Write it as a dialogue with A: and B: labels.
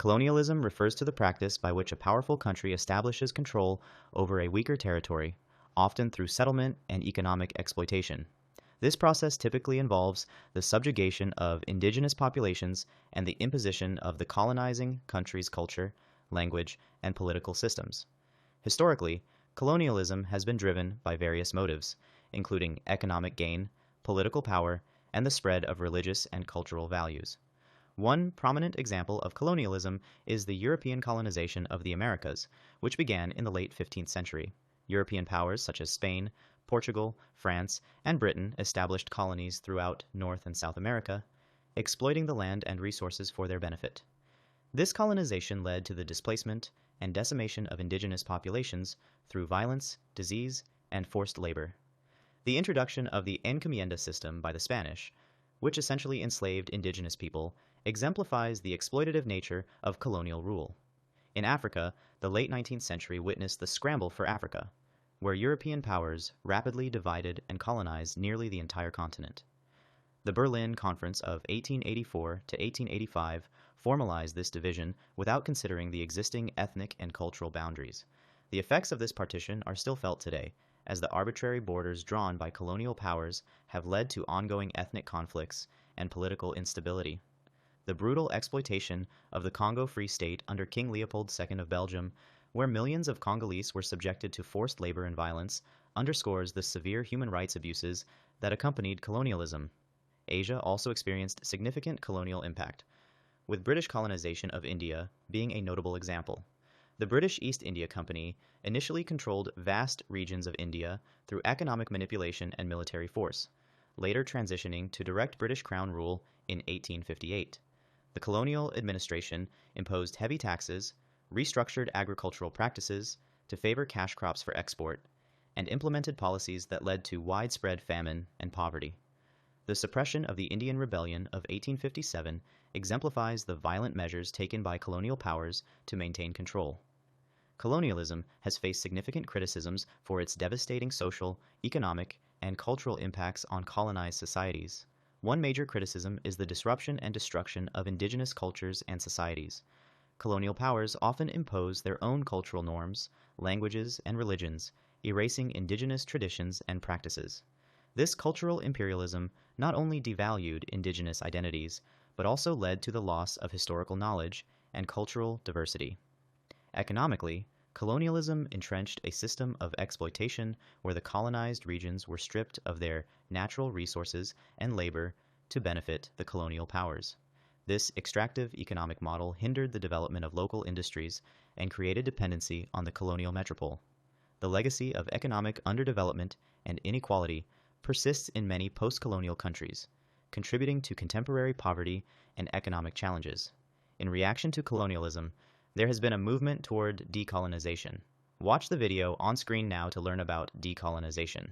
A: Colonialism refers to the practice by which a powerful country establishes control over a weaker territory, often through settlement and economic exploitation. This process typically involves the subjugation of indigenous populations and the imposition of the colonizing country's culture, language, and political systems. Historically, colonialism has been driven by various motives, including economic gain, political power, and the spread of religious and cultural values. One prominent example of colonialism is the European colonization of the Americas, which began in the late 15th century. European powers such as Spain, Portugal, France, and Britain established colonies throughout North and South America, exploiting the land and resources for their benefit. This colonization led to the displacement and decimation of indigenous populations through violence, disease, and forced labor. The introduction of the encomienda system by the Spanish, which essentially enslaved indigenous people, exemplifies the exploitative nature of colonial rule. In Africa, the late 19th century witnessed the scramble for Africa, where European powers rapidly divided and colonized nearly the entire continent. The Berlin Conference of 1884 to 1885 formalized this division without considering the existing ethnic and cultural boundaries. The effects of this partition are still felt today, as the arbitrary borders drawn by colonial powers have led to ongoing ethnic conflicts and political instability. The brutal exploitation of the Congo Free State under King Leopold II of Belgium, where millions of Congolese were subjected to forced labor and violence, underscores the severe human rights abuses that accompanied colonialism. Asia also experienced significant colonial impact, with British colonization of India being a notable example. The British East India Company initially controlled vast regions of India through economic manipulation and military force, later transitioning to direct British Crown rule in 1858. The colonial administration imposed heavy taxes, restructured agricultural practices to favor cash crops for export, and implemented policies that led to widespread famine and poverty. The suppression of the Indian Rebellion of 1857 exemplifies the violent measures taken by colonial powers to maintain control. Colonialism has faced significant criticisms for its devastating social, economic, and cultural impacts on colonized societies. One major criticism is the disruption and destruction of indigenous cultures and societies. Colonial powers often impose their own cultural norms, languages, and religions, erasing indigenous traditions and practices. This cultural imperialism not only devalued indigenous identities, but also led to the loss of historical knowledge and cultural diversity. Economically, colonialism entrenched a system of exploitation where the colonized regions were stripped of their natural resources and labor to benefit the colonial powers. This extractive economic model hindered the development of local industries and created dependency on the colonial metropole. The legacy of economic underdevelopment and inequality persists in many post-colonial countries, contributing to contemporary poverty and economic challenges. In reaction to colonialism, there has been a movement toward decolonization. Watch the video on screen now to learn about decolonization.